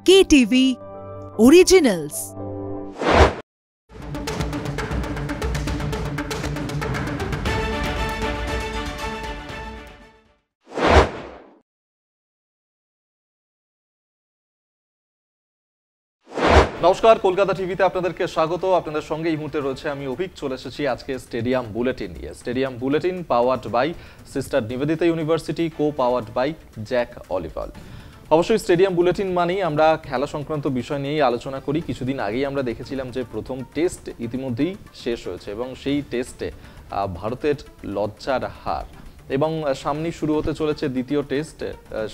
KTV Originals। নমস্কার, কলকাতা টিভিতে আপনাদেরকে স্বাগত। আপনাদের সঙ্গে এই মুহূর্তে রয়েছে আমি অভিক। চলে এসেছি আজকে স্টেডিয়াম বুলেটিন নিয়ে। Stadium bulletin powered by sister Nivedita university, co powered by Jack olive oil. অবশ্যই স্টেডিয়াম বুলেটিন মানেই আমরা খেলা সংক্রান্ত বিষয় নিয়েই আলোচনা করি। কিছুদিন আগেই আমরা দেখেছিলাম যে প্রথম টেস্ট ইতিমধ্যেই শেষ হয়েছে এবং সেই টেস্টে ভারতের লজ্জার হার, এবং সামনেই শুরু হতে চলেছে দ্বিতীয় টেস্ট,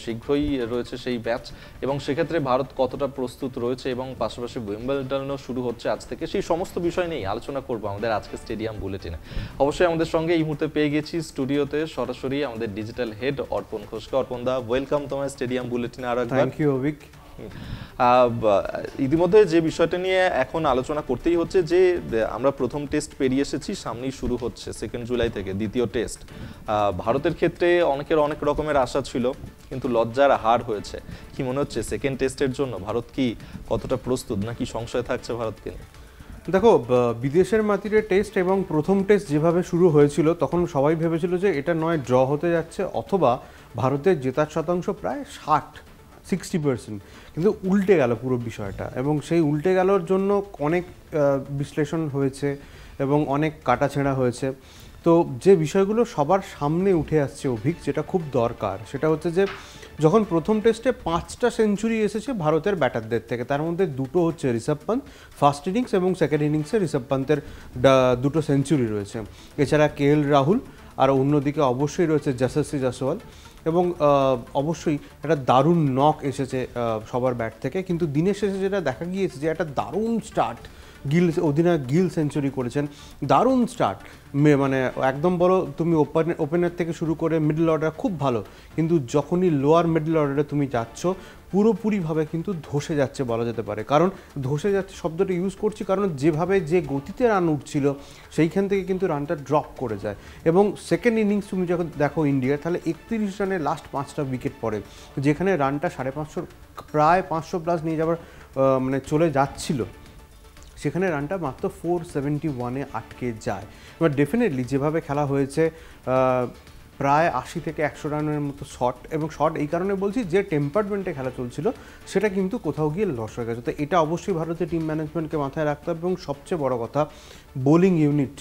শীঘ্রই রয়েছে সেই ম্যাচ, এবং সেক্ষেত্রে ভারত কতটা প্রস্তুত রয়েছে এবং পাশাপাশি উইম্বলডনও শুরু হচ্ছে আজ থেকে। সেই সমস্ত বিষয় নিয়েই আলোচনা করবো আমাদের আজকে স্টেডিয়াম বুলেটিনে। অবশ্যই আমাদের সঙ্গে এই মুহূর্তে পেয়ে গেছি স্টুডিওতে সরাসরি আমাদের ডিজিটাল হেড অর্পণ ঘোষকে। অর্পণ দা, ওয়েলকাম তোমার স্টেডিয়াম বুলেটিনে আরো একবার। Thank you Abhik. ইতিমধ্যে যে বিষয়টা নিয়ে এখন আলোচনা করতেই হচ্ছে যে আমরা প্রথম টেস্ট পেরিয়ে এসেছি, সামনেই শুরু হচ্ছে 2 জুলাই থেকে দ্বিতীয় টেস্ট। ভারতের ক্ষেত্রে অনেকের অনেক রকমের আশা ছিল, কিন্তু লজ্জার হার হয়েছে। কি মনে হচ্ছে সেকেন্ড টেস্টের জন্য ভারত কি কতটা প্রস্তুত, নাকি সংশয় থাকছে ভারতকে নিয়ে? দেখো, বিদেশের মাটিতে টেস্ট এবং প্রথম টেস্ট যেভাবে শুরু হয়েছিল তখন সবাই ভেবেছিল যে এটা নয় ড্র হতে যাচ্ছে, অথবা ভারতের জেতার শতাংশ প্রায় 60%, কিন্তু উল্টে গেল পুরো বিষয়টা। এবং সেই উল্টে গেলোর জন্য অনেক বিশ্লেষণ হয়েছে এবং অনেক কাটাছেঁড়া হয়েছে। তো যে বিষয়গুলো সবার সামনে উঠে আসছে অভিক, যেটা খুব দরকার, সেটা হচ্ছে যে যখন প্রথম টেস্টে 5টা সেঞ্চুরি এসেছে ভারতের ব্যাটারদের থেকে, তার মধ্যে 2টো হচ্ছে ঋষভ পান্ত ফার্স্ট ইনিংস, এবং সেকেন্ড ইনিংসে ঋষভ পান্তের 2টো সেঞ্চুরি রয়েছে। এছাড়া KL রাহুল, আর অন্যদিকে অবশ্যই রয়েছে যশস্বী জয়সওয়াল, এবং অবশ্যই একটা দারুণ নক এসেছে সবার ব্যাট থেকে। কিন্তু দিনের শেষে যেটা দেখা গিয়েছে যে একটা দারুণ স্টার্ট, অধিনায়ক গিল সেঞ্চুরি করেছেন, দারুণ স্টার্ট, মানে একদম বলো তুমি ওপেনার থেকে শুরু করে মিডল অর্ডার খুব ভালো, কিন্তু যখনই লোয়ার মিডল অর্ডারে তুমি যাচ্ছ পুরোপুরিভাবে কিন্তু ধসে যাচ্ছে বলা যেতে পারে। কারণ ধসে যাচ্ছে শব্দটা ইউজ করছি কারণ যেভাবে যে গতিতে রান উঠছিল সেইখান থেকে কিন্তু রানটা ড্রপ করে যায়। এবং সেকেন্ড ইনিংস তুমি যখন দেখো ইন্ডিয়ার, তাহলে 31 রানে লাস্ট 5টা উইকেট পড়ে, যেখানে রানটা 550 প্রায় 500 প্লাস নিয়ে যাওয়ার মানে চলে যাচ্ছিল, সেখানে রানটা মাত্র 471-এ আটকে যায়। এবার ডেফিনেটলি যেভাবে খেলা হয়েছে, প্রায় 80 থেকে 100 রানের মতো শট, এবং শট এই কারণে বলছি যে টেম্পারমেন্টে খেলা চলছিল সেটা কিন্তু কোথাও গিয়ে লস হয়ে গেছে। তো এটা অবশ্যই ভারতের টিম ম্যানেজমেন্টকে মাথায় রাখতে হবে। এবং সবচেয়ে বড় কথা, বোলিং ইউনিট,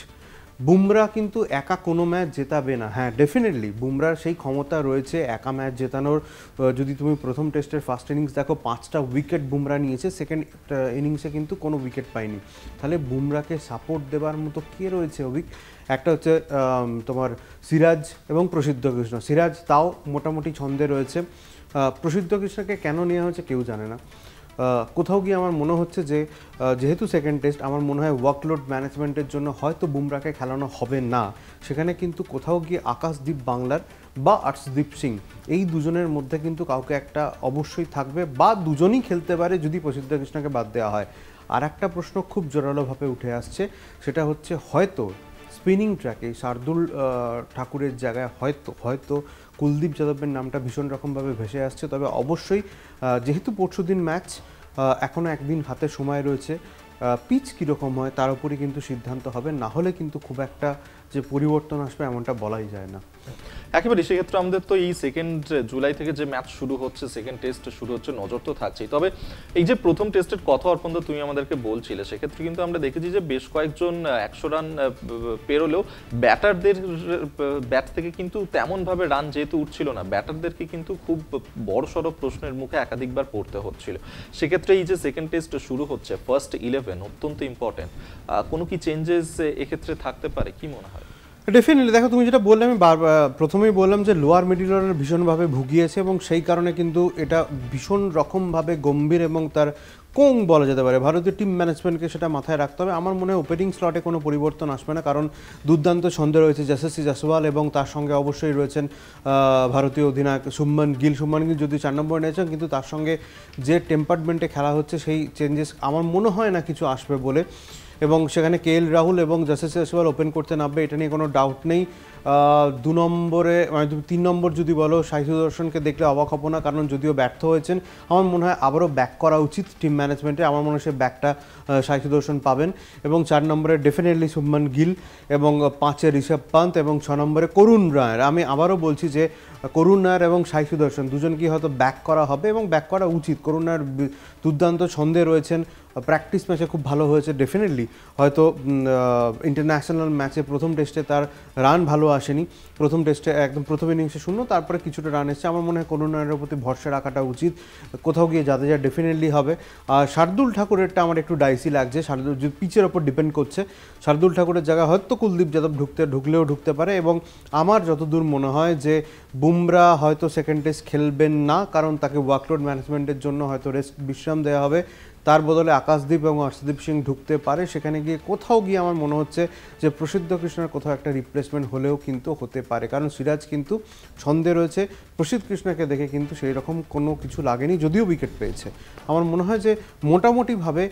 বুমরা কিন্তু একা কোনো ম্যাচ জেতাবে না। হ্যাঁ, ডেফিনেটলি বুমরার সেই ক্ষমতা রয়েছে একা ম্যাচ জেতানোর। যদি তুমি প্রথম টেস্টের ফার্স্ট ইনিংস দেখো, 5টা উইকেট বুমরা নিয়েছে, সেকেন্ড ইনিংসে কিন্তু কোনো উইকেট পায়নি। তাহলে বুমরাকে সাপোর্ট দেওয়ার মতো কে রয়েছে অভিক? একটা হচ্ছে তোমার সিরাজ এবং প্রসিদ্ধ কৃষ্ণ। সিরাজ তাও মোটামুটি ছন্দে রয়েছে, প্রসিদ্ধ কৃষ্ণকে কেন নেওয়া হয়েছে কেউ জানে না। কোথাও গিয়ে আমার মনে হচ্ছে যে যেহেতু সেকেন্ড টেস্ট, আমার মনে হয় ওয়ার্কলোড ম্যানেজমেন্টের জন্য হয়তো বুমরাকে খেলানো হবে না। সেখানে কিন্তু কোথাও গিয়ে আকাশদীপ বাংলার বা আর্শদীপ সিং, এই দুজনের মধ্যে কিন্তু কাউকে একটা অবশ্যই থাকবে, বা দুজনই খেলতে পারে যদি প্রসিদ্ধ কৃষ্ণকে বাদ দেওয়া হয়। আর একটা প্রশ্ন খুব জোরালোভাবে উঠে আসছে, সেটা হচ্ছে হয়তো স্পিনিং ট্র্যাকে শার্দুল ঠাকুরের জায়গায় হয়তো কুলদীপ যাদবের নামটা ভীষণ রকমভাবে ভেসে আসছে। তবে অবশ্যই যেহেতু পরশুদিন ম্যাচ, এখনও একদিন হাতে সময় রয়েছে, পিচ কীরকম হয় তার উপরই কিন্তু সিদ্ধান্ত হবে। না হলে কিন্তু খুব একটা যে পরিবর্তন আসবে এমনটা বলাই যায় না। একেবারে সেক্ষেত্রে আমাদের তো এই 2 জুলাই থেকে যে ম্যাচ শুরু হচ্ছে, সেকেন্ড টেস্ট শুরু হচ্ছে, নজর তো থাকছেই। তবে এই যে প্রথম টেস্টের কথা অর্পণ তুমি আমাদেরকে বলছিলে, সেক্ষেত্রে কিন্তু আমরা দেখেছি যে বেশ কয়েকজন 100 রান পেরোলেও ব্যাটারদের ব্যাট থেকে কিন্তু তেমনভাবে রান যেহেতু উঠছিল না, ব্যাটারদেরকে কিন্তু খুব বড়সড় প্রশ্নের মুখে একাধিকবার পড়তে হচ্ছিল। সেক্ষেত্রে এই যে সেকেন্ড টেস্ট শুরু হচ্ছে, ফার্স্ট 11 অত্যন্ত ইম্পর্টেন্ট। কোনো কি চেঞ্জেস এক্ষেত্রে থাকতে পারে, কি মনে হয়? ডেফিনেটলি। দেখো, তুমি যেটা বললে, আমি প্রথমেই বললাম যে লোয়ার মিডল অর্ডার ভীষণভাবে ভুগিয়েছে, এবং সেই কারণে কিন্তু এটা ভীষণ রকমভাবে গম্ভীর এবং তার কোং বলা যেতে পারে। ভারতীয় টিম ম্যানেজমেন্টকে সেটা মাথায় রাখতে হবে। আমার মনে হয় ওপেনিং স্লটে কোনো পরিবর্তন আসবে না, কারণ দুর্দান্ত ছন্দে রয়েছে যশস্বী জয়সওয়াল, এবং তার সঙ্গে অবশ্যই রয়েছেন ভারতীয় অধিনায়ক শুভমান গিল যদি 4 নম্বরে নিয়েছেন, কিন্তু তার সঙ্গে যে টেম্পারমেন্টে খেলা হচ্ছে সেই চেঞ্জেস আমার মনে হয় না কিছু আসবে বলে। এবং সেখানে KL রাহুল এবং যশস্বী জয়সওয়াল ওপেন করতে নামবে, এটা নিয়ে কোনো ডাউট নেই। দু নম্বরে মানে 3 নম্বর যদি বলো সাই সুদর্শনকে দেখলে অবাক হবো না, কারণ যদিও ব্যর্থ হয়েছেন আমার মনে হয় আবারও ব্যাক করা উচিত টিম ম্যানেজমেন্টে। আমার মনে হয় সে ব্যাকটা সাই সুদর্শন পাবেন। এবং 4 নম্বরে ডেফিনেটলি শুভমান গিল, এবং 5-এ ঋষভ পান্ত, এবং 6 নম্বরে করুণ রায়ের। আমি আবারও বলছি যে করুণ নায়ার এবং সাই সুদর্শন দুজনকেই হয়তো ব্যাক করা হবে এবং ব্যাক করা উচিত। করুণ নায়ার দুর্দান্ত ছন্দে রয়েছেন, প্র্যাকটিস ম্যাচে খুব ভালো হয়েছে, ডেফিনেটলি হয়তো ইন্টারন্যাশনাল ম্যাচে প্রথম টেস্টে তার রান ভালো আসেনি, প্রথম টেস্টে একদম প্রথম ইনিংসে 0, তারপরে কিছুটা রান এসেছে। আমার মনে হয় করুণ নায়ারের প্রতি ভরসা রাখাটা উচিত, কোথাও গিয়ে জাদেজা ডেফিনেটলি হবে। আর শার্দুল ঠাকুরেরটা আমার একটু ডাইসি লাগছে, শার্দুল যদি পিচের ওপর ডিপেন্ড করছে, শার্দুল ঠাকুরের জায়গায় হয়তো কুলদীপ যাদব ঢুকলেও ঢুকতে পারে। এবং আমার যতদূর মনে হয় যে বুমরা হয়তো সেকেন্ড টেস্ট খেলবেন না, কারণ তাকে ওয়ার্কলোড ম্যানেজমেন্টের জন্য হয়তো বিশ্রাম দেওয়া হবে। তার বদলে আকাশদীপ এবং হর্ষদীপ সিং ঢুকতে পারে। সেখানে গিয়ে কোথাও গিয়ে আমার মনে হচ্ছে যে প্রসিদ্ধ কৃষ্ণের কোথাও একটা রিপ্লেসমেন্ট হলেও কিন্তু হতে পারে, কারণ সিরাজ কিন্তু ছন্দে রয়েছে। প্রসিদ্ধ কৃষ্ণকে দেখে কিন্তু সেই রকম কোনো কিছু লাগেনি, যদিও উইকেট পেয়েছে। আমার মনে হয় যে মোটামুটিভাবে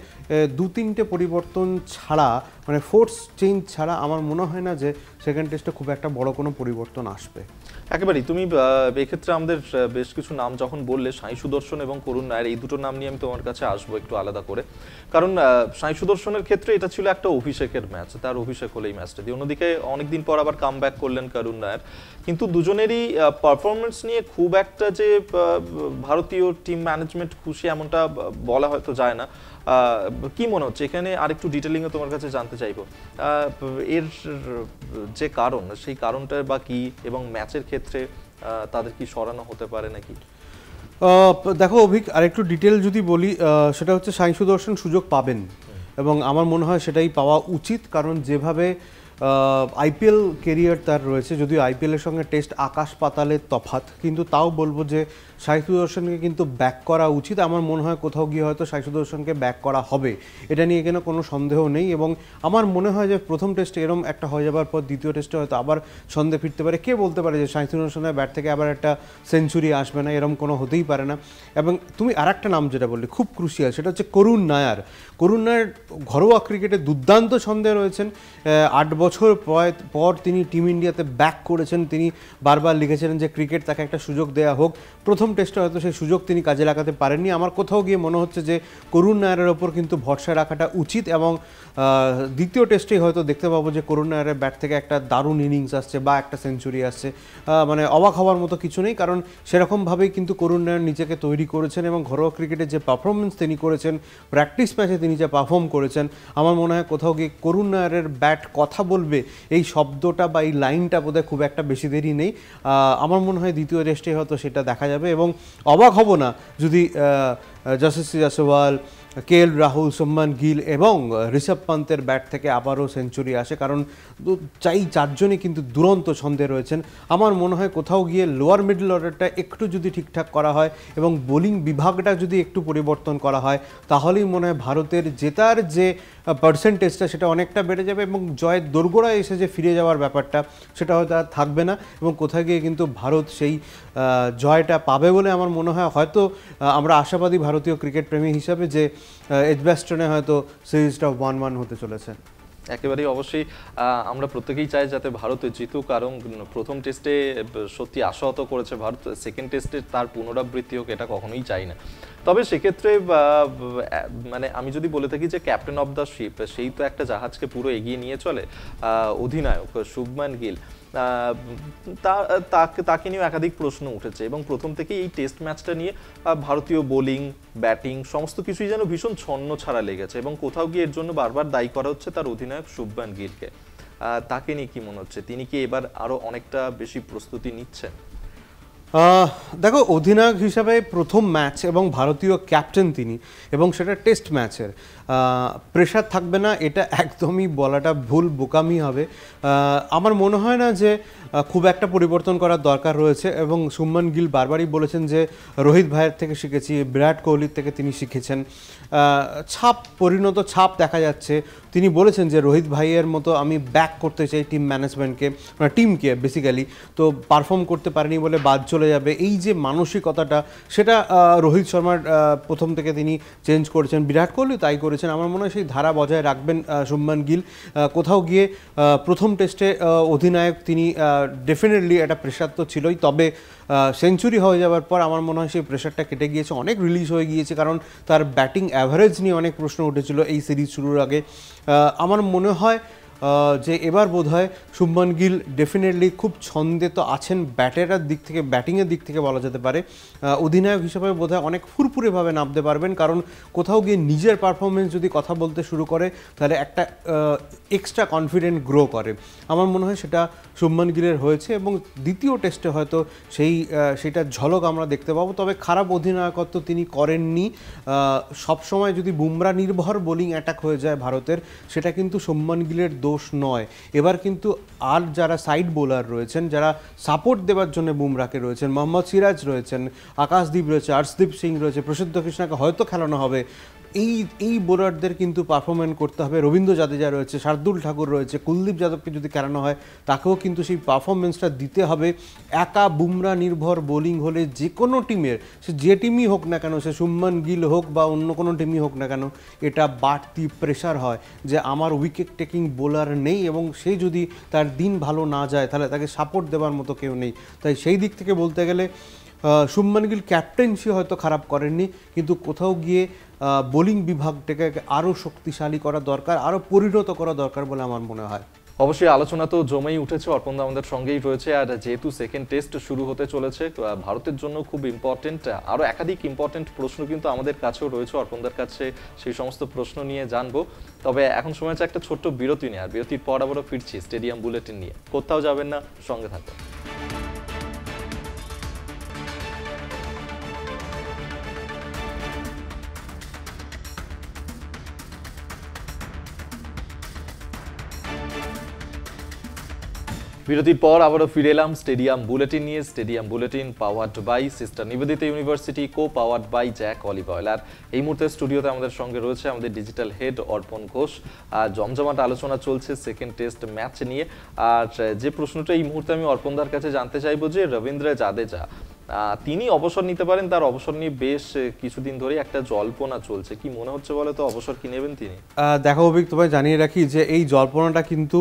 2-3টে পরিবর্তন ছাড়া, মানে ফোর্স চেঞ্জ ছাড়া আমার মনে হয় না যে সেকেন্ড টেস্টে খুব একটা বড় কোনো পরিবর্তন আসবে। একেবারেই। তুমি এক্ষেত্রে আমাদের বেশ কিছু নাম যখন বললে, সাই সুদর্শন এবং করুণ নায়ার, এই দুটো নাম নিয়ে আমি তোমার কাছে আসবো একটু আলাদা করে। কারণ সাই সুদর্শনের ক্ষেত্রে এটা ছিল একটা অভিষেকের ম্যাচ, তার অভিষেক হলো এই ম্যাচটা দিয়ে। অন্যদিকে অনেকদিন পর আবার কাম ব্যাক করলেন করুণ নায়ার, কিন্তু দুজনেরই পারফরমেন্স নিয়ে খুব একটা যে ভারতীয় টিম ম্যানেজমেন্ট খুশি এমনটা বলা হয়তো যায় না। কি মনে হচ্ছে এখানে আরেকটু ডিটেলিংয়ে তোমার কাছে জানতে চাইবো, এর যে কারণ, সেই কারণটা বা কি, এবং ম্যাচের ক্ষেত্রে তাদের কি সরানো হতে পারে নাকি? দেখো অভিক, আরেকটু ডিটেল যদি বলি, সেটা হচ্ছে সাই সুদর্শন সুযোগ পাবেন এবং আমার মনে হয় সেটাই পাওয়া উচিত, কারণ যেভাবে আইপিএল কেরিয়ার তার রয়েছে, যদিও আইপিএলের সঙ্গে টেস্ট আকাশ পাতালের তফাৎ, কিন্তু তাও বলবো যে সাই সুদর্শনকে কিন্তু ব্যাক করা উচিত। আমার মনে হয় কোথাও গিয়ে হয়তো সাই সুদর্শনকে ব্যাক করা হবে, এটা নিয়ে কেন কোনো সন্দেহ নেই। এবং আমার মনে হয় যে প্রথম টেস্টে এরম একটা হয়ে যাবার পর দ্বিতীয় টেস্টে হয়তো আবার সন্দেহ ফিরতে পারে। কে বলতে পারে যে সাই সুদর্শনের ব্যাট থেকে আবার একটা সেঞ্চুরি আসবে না, এরম কোনো হতেই পারে না। এবং তুমি আর একটা নাম যেটা বললে খুব ক্রুশিয়াল, সেটা হচ্ছে করুণ নায়ার। করুণ নায়ার ঘরোয়া ক্রিকেটে দুর্দান্ত ছন্দে রয়েছেন। 8 বছর পর তিনি টিম ইন্ডিয়াতে ব্যাক করেছেন। তিনি বারবার লিখেছিলেন যে ক্রিকেট তাকে একটা সুযোগ দেওয়া হোক। প্রথম টেস্টে হয়তো সেই সুযোগ তিনি কাজে লাগাতে পারেননি। আমার কোথাও গিয়ে মনে হচ্ছে যে করুণ নায়ারের ওপর কিন্তু ভরসা রাখাটা উচিত, এবং দ্বিতীয় টেস্টেই হয়তো দেখতে পাবো যে করুণ নায়ারের ব্যাট থেকে একটা দারুণ ইনিংস আসছে বা একটা সেঞ্চুরি আসছে। মানে অবাক হওয়ার মতো কিছু নেই, কারণ সেরকমভাবেই কিন্তু করুণ নায়ার নিজেকে তৈরি করেছেন এবং ঘরোয়া ক্রিকেটে যে পারফরমেন্স তিনি করেছেন, প্র্যাকটিস ম্যাচে তিনি যে পারফর্ম করেছেন, আমার মনে হয় কোথাও গিয়ে করুণ নায়ারের ব্যাট কথা বলবে, এই শব্দটা বা এই লাইনটা বোধহয় খুব একটা বেশি দেরি নেই। আমার মনে হয় দ্বিতীয় টেস্টে হয়তো সেটা দেখা যাবে, এবং অবাক হব না যদি যশস্বী জয়সওয়াল, কেএল রাহুল, শুভমান গিল এবং ঋষভ পান্তের ব্যাট থেকে আবারও সেঞ্চুরি আসে, কারণ চারজনই কিন্তু দুরন্ত ছন্দে রয়েছেন। আমার মনে হয় কোথাও গিয়ে লোয়ার মিডল অর্ডারটা একটু যদি ঠিকঠাক করা হয় এবং বোলিং বিভাগটা যদি একটু পরিবর্তন করা হয়, তাহলেই মনে হয় ভারতের জেতার যে পার্সেন্টেজটা সেটা অনেকটা বেড়ে যাবে, এবং জয়ের দোরগোড়ায় এসে যে ফিরে যাওয়ার ব্যাপারটা সেটা হয়তো আর থাকবে না, এবং কোথায় গিয়ে কিন্তু ভারত সেই জয়টা পাবে বলে আমার মনে হয়। হয়তো আমরা আশাবাদী ভারতীয় ক্রিকেট প্রেমী হিসাবে যে এজবাস্টনে হয়তো সিরিজটা 1-1 হতে চলেছে। একেবারেই, অবশ্যই আমরা প্রত্যেকেই চাই যাতে ভারত জিতুক, কারণ প্রথম টেস্টে সত্যি আশাহত করেছে ভারত, সেকেন্ড টেস্টে তার পুনরাবৃত্তি হোক এটা কখনোই চাই না। তবে সেক্ষেত্রে মানে আমি যদি বলে থাকি যে ক্যাপ্টেন অফ দ্য শিপ, সেই তো একটা জাহাজকে পুরো এগিয়ে নিয়ে চলে অধিনায়ক শুভমান গিল, তাকে নিয়েও একাধিক প্রশ্ন উঠেছে, এবং প্রথম থেকেই এই টেস্ট ম্যাচটা নিয়ে ভারতীয় বোলিং, ব্যাটিং সমস্ত কিছুই যেন ভীষণ ছন্ন ছাড়া লেগেছে, এবং কোথাও গিয়ে এর জন্য বারবার দায়ী করা হচ্ছে তার অধিনায়ক শুভমান গিলকে। তাকে নিয়ে কি মনে হচ্ছে, তিনি কি এবার আরো অনেকটা বেশি প্রস্তুতি নিচ্ছেন? দেখো, অধিনায়ক হিসাবে প্রথম ম্যাচ এবং ভারতীয় ক্যাপ্টেন তিনি, এবং সেটা টেস্ট ম্যাচের প্রেশার থাকবে না এটা একদমই বলাটা ভুল, বোকামি হবে। আমার মনে হয় না যে খুব একটা পরিবর্তন করার দরকার রয়েছে, এবং শুভমান গিল বারবারই বলেছেন যে রোহিত ভাইয়ের থেকে শিখেছি, বিরাট কোহলির থেকে তিনি শিখেছেন। পরিণত ছাপ দেখা যাচ্ছে। তিনি বলেছেন যে রোহিত ভাইয়ের মতো আমি ব্যাক করতে চাই টিম ম্যানেজমেন্টকে, টিমকে বেসিক্যালি, তো পারফর্ম করতে পারেনি বলে বাদ চলে যাবে, এই যে মানসিকতাটা সেটা রোহিত শর্মার প্রথম থেকে তিনি চেঞ্জ করেছেন, বিরাট কোহলি তাই করেছেন। করেছেন, আমার মনে হয় সেই ধারা বজায় রাখবেন শুভমান গিল। কোথাও গিয়ে প্রথম টেস্টে অধিনায়ক তিনি ডেফিনেটলি একটা প্রেশার তো ছিলই, তবে সেঞ্চুরি হয়ে যাওয়ার পর আমার মনে হয় সেই প্রেশারটা কেটে গিয়েছে, অনেক রিলিজ হয়ে গিয়েছে, কারণ তার ব্যাটিং অ্যাভারেজ নিয়ে অনেক প্রশ্ন উঠেছিল এই সিরিজ শুরুর আগে। আমার মনে হয় যে এবার বোধহয় শুভমান গিল ডেফিনেটলি খুব ছন্দে তো আছেন, ব্যাটারের দিক থেকে, ব্যাটিংয়ের দিক থেকে বলা যেতে পারে অধিনায়ক হিসেবে বোধহয় অনেক ফুরফুরেভাবে নামতে পারবেন, কারণ কোথাও গিয়ে নিজের পারফরমেন্স যদি কথা বলতে শুরু করে তাহলে একটা এক্সট্রা কনফিডেন্ট গ্রো করে। আমার মনে হয় সেটা শুভমান গিলের হয়েছে এবং দ্বিতীয় টেস্টে হয়তো সেটা ঝলক আমরা দেখতে পাবো। তবে খারাপ অধিনায়কত্ব তিনি করেননি। সবসময় যদি বুমরা নির্ভর বোলিং অ্যাটাক হয়ে যায় ভারতের, সেটা কিন্তু শুভমান গিলের দোষ নয়। এবার কিন্তু আর যারা সাইড বোলার রয়েছেন, যারা সাপোর্ট দেওয়ার জন্য বুমরাকে রয়েছেন, মোহাম্মদ সিরাজ রয়েছেন, আকাশদীপ রয়েছে, আর্শদীপ সিং রয়েছে, প্রসিদ্ধ কৃষ্ণাকে হয়তো খেলানো হবে, এই বোলারদের কিন্তু পারফরমেন্স করতে হবে। রবীন্দ্র জাদেজা রয়েছে, শার্দুল ঠাকুর রয়েছে, কুলদীপ যাদবকে যদি খেলানো হয় তাকেও কিন্তু সেই পারফরমেন্সটা দিতে হবে। একা বুমরা নির্ভর বোলিং হলে যে কোনো টিমের, সে যে টিমই হোক না কেন, সে শুভমান গিল হোক বা অন্য কোনো টিমই হোক না কেন, এটা বাড়তি প্রেশার হয় যে আমার উইকেট টেকিং বোলার নেই এবং সে যদি তার দিন ভালো না যায় তাহলে তাকে সাপোর্ট দেওয়ার মতো কেউ নেই। তাই সেই দিক থেকে বলতে গেলে শুভমান গিল ক্যাপ্টেন্সি হয়তো খারাপ করেননি, কিন্তু কোথাও গিয়ে বোলিং বিভাগটাকে আরও শক্তিশালী করা দরকার, আরও পরিণত করা দরকার বলে আমার মনে হয়। অবশ্যই আলোচনা তো জমেই উঠেছে, অর্পণদা আমাদের সঙ্গেই রয়েছে। আর যেহেতু সেকেন্ড টেস্ট শুরু হতে চলেছে, ভারতের জন্য খুব ইম্পর্টেন্ট আরও একাধিক ইম্পর্টেন্ট প্রশ্ন কিন্তু আমাদের কাছেও রয়েছে, অর্পণদার কাছে সেই সমস্ত প্রশ্ন নিয়ে জানবো। তবে এখন সময় হচ্ছে একটা ছোট্ট বিরতি নিয়ে, আর বিরতির পর আবারও ফিরছি স্টেডিয়াম বুলেটিন নিয়ে। কোথাও যাবেন না, সঙ্গে থাকবেন। বিরতির পর আবারও ফিরে এলাম স্টেডিয়াম বুলেটিন নিয়ে। Stadium bulletin powered by sister Nivedita university, co powered by Jack olive oil. আর এই মুহূর্তে স্টুডিওতে আমাদের সঙ্গে রয়েছে আমাদের ডিজিটাল হেড অর্পণ ঘোষ। জমজমাট আলোচনা চলছে সেকেন্ড টেস্ট ম্যাচ নিয়ে। আর যে প্রশ্নটা এই মুহূর্তে আমি অর্পণদার কাছে জানতে চাইবো যে রবীন্দ্র জাদেজা তিনি অবসর নিতে পারেন, তার অবসর নিয়ে বেশ কিছুদিন ধরে একটা জল্পনা চলছে, কি মনে হচ্ছে বলে তো অবসর কি নেবেন তিনি? দেখো অভিক, তোমায় জানিয়ে রাখি যে এই জল্পনাটা কিন্তু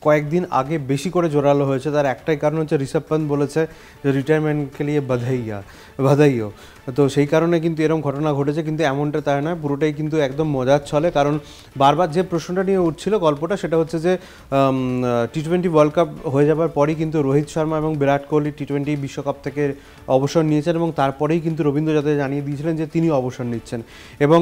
কয়েকদিন আগে বেশি করে জোরালো হয়েছে। তার একটাই কারণ হচ্ছে ঋষভ পন্ত বলেছে যে রিটায়ারমেন্টকে নিয়ে বাধাইও, তো সেই কারণে কিন্তু এরকম ঘটনা ঘটেছে। কিন্তু এমনটা তাই নয়, পুরোটাই কিন্তু একদম মজার ছলে। কারণ বারবার যে প্রশ্নটা নিয়ে উঠছিল গল্পটা, সেটা হচ্ছে যে টি-20 ওয়ার্ল্ড কাপ হয়ে যাবার পরই কিন্তু রোহিত শর্মা এবং বিরাট কোহলি টি-20 বিশ্বকাপ থেকে অবসর নিয়েছেন এবং তারপরেই কিন্তু রবীন্দ্র জাদেজা জানিয়ে দিয়েছিলেন যে তিনি অবসর নিচ্ছেন। এবং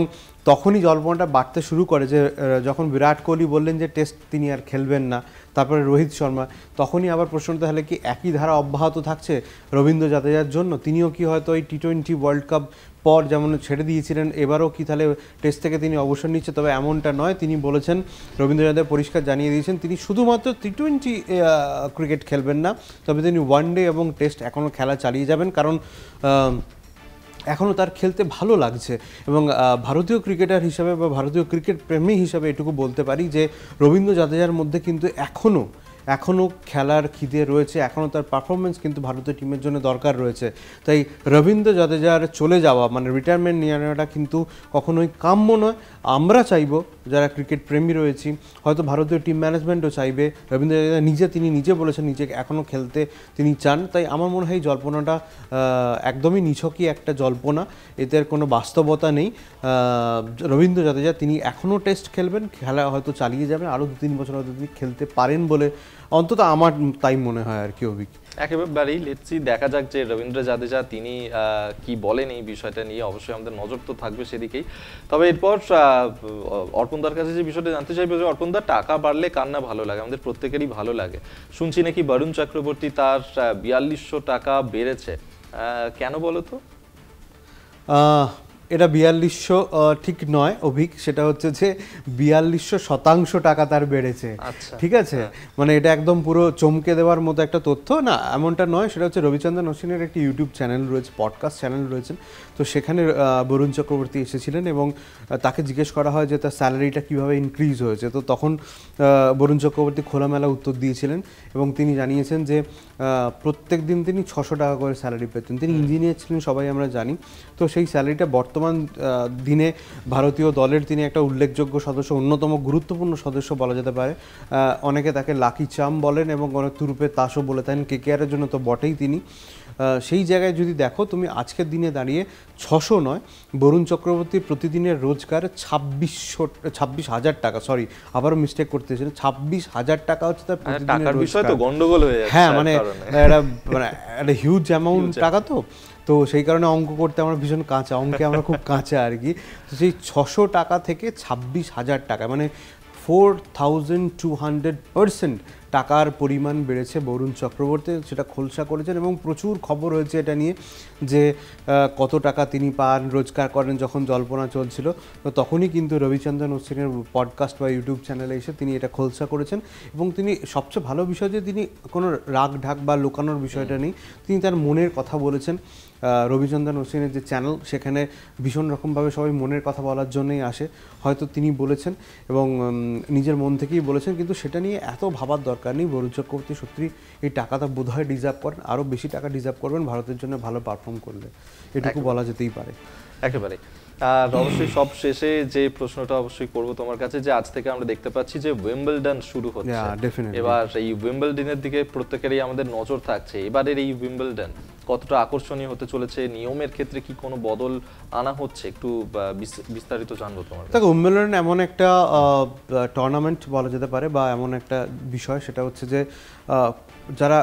তখনই জল্পনাটা বাড়তে শুরু করে যে যখন বিরাট কোহলি বললেন যে টেস্ট তিনি আর খেলবেন না, তারপরে রোহিত শর্মা, তখনই আবার প্রশ্নটা তাহলে কি একই ধারা অব্যাহত থাকছে রবীন্দ্র জাদেজার জন্য? তিনিও কি হয়তো এই টি-20 ওয়ার্ল্ড কাপ পর যেমন ছেড়ে দিয়েছিলেন, এবারও কি তাহলে টেস্ট থেকে তিনি অবসর নিচ্ছে? তবে এমনটা নয়, তিনি বলেছেন, রবীন্দ্র জাদেজা পরিষ্কার জানিয়ে দিয়েছেন তিনি শুধুমাত্র টি-20 ক্রিকেট খেলবেন না, তবে তিনি ওয়ানডে এবং টেস্ট এখনও খেলা চালিয়ে যাবেন, কারণ এখনও তার খেলতে ভালো লাগছে। এবং ভারতীয় ক্রিকেটার হিসাবে বা ভারতীয় ক্রিকেট প্রেমী হিসাবে এটুকু বলতে পারি যে রবীন্দ্র জাদেজার মধ্যে কিন্তু এখনও খেলার খিদে রয়েছে, এখনও তার পারফরমেন্স কিন্তু ভারতীয় টিমের জন্য দরকার রয়েছে। তাই রবীন্দ্র জাদেজার চলে যাওয়া মানে রিটায়ারমেন্ট নিয়ে নেওয়াটা কিন্তু কখনোই কাম্য নয়। আমরা চাইবো, যারা ক্রিকেট প্রেমী রয়েছি, হয়তো ভারতীয় টিম ম্যানেজমেন্টও চাইবে, রবীন্দ্র জাদেজা তিনি নিজে বলেছেন নিজেকে এখনও খেলতে তিনি চান। তাই আমার মনে হয় এই জল্পনাটা একদমই নিছকই একটা জল্পনা, এতে কোনো বাস্তবতা নেই। রবীন্দ্র জাদেজা তিনি এখনও টেস্ট খেলবেন, খেলা হয়তো চালিয়ে যাবেন, আরও 2-3 বছর হয়তো তিনি খেলতে পারেন বলে অন্তত আমার তাই মনে হয় আর কি। অভিক, একেবারেই লেটসি, দেখা যাক যে রবীন্দ্র জাদেজা তিনি কি বলেন এই বিষয়টা নিয়ে। অবশ্যই আমাদের নজর তো থাকবে সেদিকেই। তবে এরপর অর্পণদার কাছে যে বিষয়টা জানতে চাইবো যে অর্পণদার টাকা বাড়লে কার না ভালো লাগে, আমাদের প্রত্যেকেরই ভালো লাগে। শুনছি নাকি বরুণ চক্রবর্তী তার 4200 টাকা বেড়েছে, কেন বলো তো? এটা 4200 ঠিক নয় অভিক, সেটা হচ্ছে যে 4200% টাকা তার বেড়েছে। ঠিক আছে, মানে এটা একদম পুরো চমকে দেওয়ার মতো একটা তথ্য না, এমনটা নয়। সেটা হচ্ছে রবিচন্দ্রন অশ্বিনের একটি ইউটিউব চ্যানেল রয়েছে, পডকাস্ট চ্যানেল রয়েছে, তো সেখানে বরুণ চক্রবর্তী এসেছিলেন এবং তাকে জিজ্ঞেস করা হয় যে তার স্যালারিটা কীভাবে ইনক্রিজ হয়েছে। তো তখন বরুণ চক্রবর্তী খোলামেলা উত্তর দিয়েছিলেন এবং তিনি জানিয়েছেন যে প্রত্যেক দিন তিনি 600 টাকা করে স্যালারি পেতেন। তিনি ইঞ্জিনিয়ার ছিলেন, সবাই আমরা জানি। তো সেই স্যালারিটা বর্তমানে বর্তমান দিনে ভারতীয় দলের তিনি একটা উল্লেখযোগ্য সদস্য, অন্যতম গুরুত্বপূর্ণ সদস্য বলা যেতে পারে। অনেকে তাকে লাকি চাম বলেন এবং অনেক তুরুপে তাসও বলে থাকেন, কেকেআরের জন্য তো বটেই তিনি। সেই জায়গায় যদি দেখো তুমি আজকের দিনে দাঁড়িয়ে 600 নয়, বরুণ চক্রবর্তীর প্রতিদিনের রোজগার 26,000 টাকা, সরি আবারও মিস্টেক করতেছিলেন, 26,000 টাকা হচ্ছে তার প্রতিদিনের রোজগার। গন্ডগোল হয়ে যাচ্ছে, হ্যাঁ মানে একটা হিউজ অ্যামাউন্ট টাকা। তো সেই কারণে অঙ্ক করতে আমরা ভীষণ কাঁচা, অঙ্কে আমরা খুব কাঁচা আর কি। তো সেই 600 টাকা থেকে 26,000 টাকা, মানে 4200% টাকার পরিমাণ বেড়েছে বরুণ চক্রবর্তী, সেটা খোলসা করেছেন এবং প্রচুর খবর হয়েছে এটা নিয়ে যে কত টাকা তিনি পান, রোজগার করেন। যখন জল্পনা চলছিল তো তখনই কিন্তু রবিচন্দ্রন অশ্বিনের পডকাস্ট বা ইউটিউব চ্যানেলে এসে তিনি এটা খোলসা করেছেন এবং তিনি সবচেয়ে ভালো বিষয় যে তিনি কোনো রাগ ঢাক বা লুকানোর বিষয়টা নেই, তিনি তার মনের কথা বলেছেন। রবিচন্দ্রন অশ্বিনের যে চ্যানেল, সেখানে ভীষণ রকমভাবে সবাই মনের কথা বলার জন্যই আসে, হয়তো তিনি বলেছেন এবং নিজের মন থেকেই বলেছেন, কিন্তু সেটা নিয়ে এত ভাবার দরকার নেই। বরুণ চক্রবর্তী সত্যি এই টাকাটা বোধহয় ডিজার্ভ করেন, আরও বেশি টাকা ডিজার্ভ করবেন ভারতের জন্য ভালো পারফর্ম করলে, এটুকু বলা যেতেই পারে। একেবারে। আর অবশ্যই সব শেষে যে প্রশ্নটা অবশ্যই করব তোমার কাছে, যে আজ থেকে আমরা দেখতে পাচ্ছি যে উইম্বলডন শুরু হচ্ছে, এবার এই উইম্বলডনের দিকে প্রত্যেকেরই আমাদের নজর থাকছে। এবারের এই উইম্বলডন কতটা আকর্ষণীয় হতে চলেছে, নিয়মের ক্ষেত্রে কি কোনো বদল আনা হচ্ছে, একটু বিস্তারিত জানবো তোমার কাছে। দেখো, উইম্বলডন এমন একটা টুর্নামেন্ট বলা যেতে পারে বা এমন একটা বিষয়, সেটা হচ্ছে যে যারা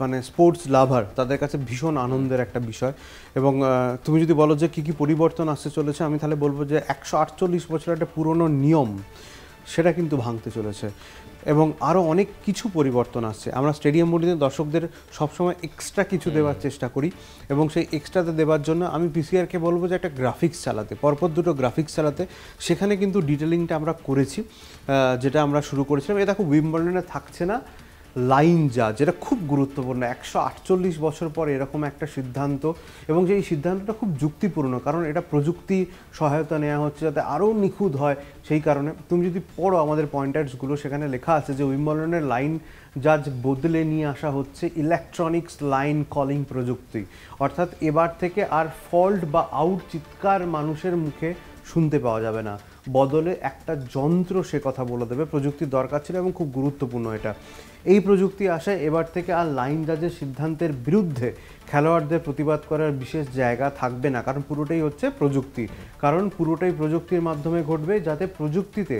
মানে স্পোর্টস লাভার তাদের কাছে ভীষণ আনন্দের একটা বিষয়। এবং তুমি যদি বলো যে কী কী পরিবর্তন আসতে চলেছে, আমি তাহলে বলবো যে 148 বছরের একটা পুরনো নিয়ম সেটা কিন্তু ভাঙতে চলেছে এবং আরও অনেক কিছু পরিবর্তন আসছে। আমরা স্টেডিয়াম বোর্ডিংয়ে দর্শকদের সবসময় এক্সট্রা কিছু দেওয়ার চেষ্টা করি এবং সেই এক্সট্রাতে দেওয়ার জন্য আমি পিসিআরকে বলবো যে একটা গ্রাফিক্স চালাতে, পরপর দুটো গ্রাফিক্স চালাতে। সেখানে কিন্তু ডিটেলিংটা আমরা করেছি, যেটা আমরা শুরু করেছিলাম। এটা খুব উইম্বলডনে থাকছে না লাইন জাজ, যেটা খুব গুরুত্বপূর্ণ। 148 বছর পর এরকম একটা সিদ্ধান্ত, এবং সেই সিদ্ধান্তটা খুব যুক্তিপূর্ণ, কারণ এটা প্রযুক্তি সহায়তা নেওয়া হচ্ছে যাতে আরও নিখুঁত হয়। সেই কারণে তুমি যদি পড়ো আমাদের পয়েন্টার্সগুলো, সেখানে লেখা আছে যে উইম্বলডনের লাইন জাজ বদলে নিয়ে আসা হচ্ছে ইলেকট্রনিক্স লাইন কলিং প্রযুক্তি। অর্থাৎ এবার থেকে আর ফল্ট বা আউট চিৎকার মানুষের মুখে শুনতে পাওয়া যাবে না, বদলে একটা যন্ত্র সে কথা বলে দেবে। প্রযুক্তির দরকার ছিল এবং খুব গুরুত্বপূর্ণ এটা। এই প্রযুক্তি আসায় এবার থেকে আর লাইন জাজের সিদ্ধান্তের বিরুদ্ধে খেলোয়াড়দের প্রতিবাদ করার বিশেষ জায়গা থাকবে না, কারণ পুরোটাই হচ্ছে প্রযুক্তি। কারণ পুরোটাই প্রযুক্তির মাধ্যমে ঘটবে, যাতে প্রযুক্তিতে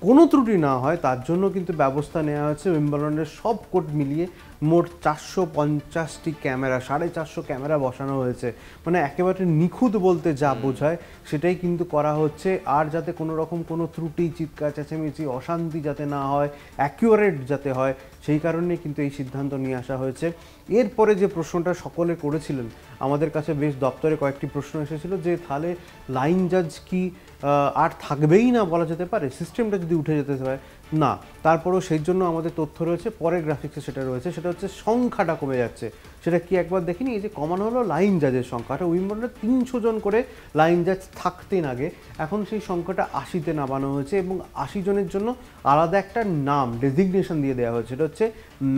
কোনো ত্রুটি না হয় তার জন্য কিন্তু ব্যবস্থা নেওয়া হয়েছে। উইম্বলডনের সব কোর্ট মিলিয়ে মোট 450টি ক্যামেরা, 450 ক্যামেরা বসানো হয়েছে। মানে একেবারে নিখুঁত বলতে যা বোঝায় সেটাই কিন্তু করা হচ্ছে। আর যাতে কোনো রকম কোনো ত্রুটি, চিৎকার চেঁচামেচি, অশান্তি যাতে না হয়, অ্যাকিউরেট যাতে হয়, সেই কারণে কিন্তু এই সিদ্ধান্ত নিয়ে আসা হয়েছে। এরপরে যে প্রশ্নটা সকলে করেছিলেন, আমাদের কাছে বেশ দপ্তরে কয়েকটি প্রশ্ন এসেছিল যে তাহলে লাইন জাজ কি আর থাকবেই না বলা যেতে পারে, সিস্টেমটা যদি উঠে যেতে পারে। না, তারপরেও সেই জন্য আমাদের তথ্য রয়েছে, পরের গ্রাফিক্সে সেটা রয়েছে, সেটা হচ্ছে সংখ্যাটা কমে যাচ্ছে। সেটা কি একবার দেখিনি, এই যে কমানো হলো লাইন জাজের সংখ্যাটা। উইম্বলডনে 300 জন করে লাইন জাজ থাকতেন আগে, এখন সেই সংখ্যাটা 80-তে নামানো হয়েছে এবং 80 জনের জন্য আলাদা একটা নাম, ডেজিগনেশন দিয়ে দেওয়া হয়েছে, সেটা হচ্ছে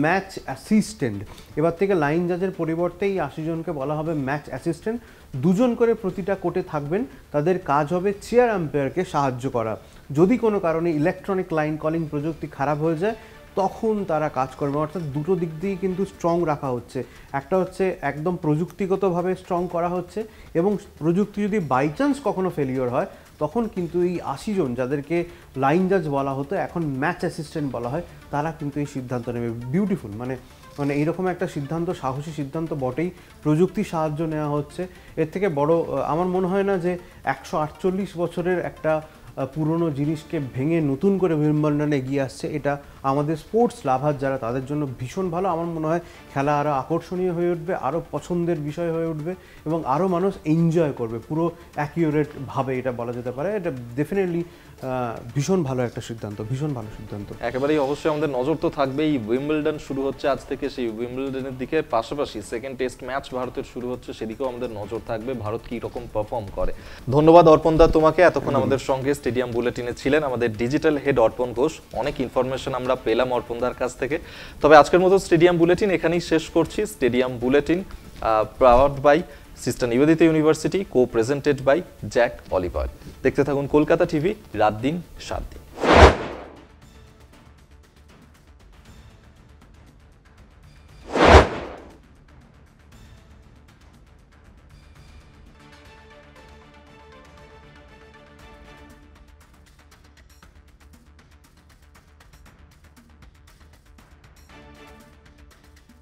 ম্যাচ অ্যাসিস্ট্যান্ট। এবার থেকে লাইন জাজের পরিবর্তে এই 80 জনকে বলা হবে ম্যাচ অ্যাসিস্ট্যান্ট। 2 জন করে প্রতিটা কোর্টে থাকবেন, তাদের কাজ হবে চেয়ার আম্পায়ারকে সাহায্য করা। যদি কোনো কারণে ইলেকট্রনিক লাইন কলিং প্রযুক্তি খারাপ হয়ে যায় তখন তারা কাজ করবে। অর্থাৎ দুটো দিক দিয়েই কিন্তু স্ট্রং রাখা হচ্ছে। একটা হচ্ছে একদম প্রযুক্তিগতভাবে স্ট্রং করা হচ্ছে, এবং প্রযুক্তি যদি বাই চান্স কখনো ফেলিওর হয় তখন কিন্তু এই 80 জন যাদেরকে লাইন জাজ বলা হতো এখন ম্যাচ অ্যাসিস্ট্যান্ট বলা হয়, তারা কিন্তু এই সিদ্ধান্ত নেবে। বিউটিফুল, মানে এইরকম একটা সিদ্ধান্ত, সাহসী সিদ্ধান্ত বটেই। প্রযুক্তির সাহায্য নেওয়া হচ্ছে, এর থেকে বড় আমার মনে হয় না যে 148 বছরের একটা পুরনো জিনিসকে ভেঙে নতুন করে উইম্বলডনে এগিয়ে আসছে। এটা আমাদের স্পোর্টস লাভার যারা, তাদের জন্য ভীষণ ভালো। আমার মনে হয় খেলা আরও আকর্ষণীয় হয়ে উঠবে, আরও পছন্দের বিষয় হয়ে উঠবে এবং আরও মানুষ এনজয় করবে পুরো অ্যাকিউরেটভাবে, এটা বলা যেতে পারে। এটা ডেফিনেটলি ভীষণ ভালো একটা সিদ্ধান্ত, ভীষণ ভালো সিদ্ধান্ত। একেবারেই অবশ্যই আমাদের নজর তো থাকবেই। উইম্বলডন শুরু হচ্ছে আজ থেকে, সেই উইম্বলডনের দিকে পাশাপাশি সেকেন্ড টেস্ট ম্যাচ ভারতের শুরু হচ্ছে, সেদিকেও আমাদের নজর থাকবে, ভারত কি রকম পারফর্ম করে। ধন্যবাদ অর্পণদা তোমাকে, এতক্ষণ আমাদের সঙ্গে স্টেডিয়াম বুলেটিনে ছিলেন আমাদের ডিজিটাল হেড অর্পণ ঘোষ। অনেক ইনফরমেশন আমরা পেলাম অর্পণদার কাছ থেকে। তবে আজকের মতো স্টেডিয়াম বুলেটিন এখানেই শেষ করছি। Stadium bulletin powered by sister Nivedita university, co presented by Jack Oliver. দেখতে থাকুন কলকাতা টিভি, রাত দিন 7 দিন।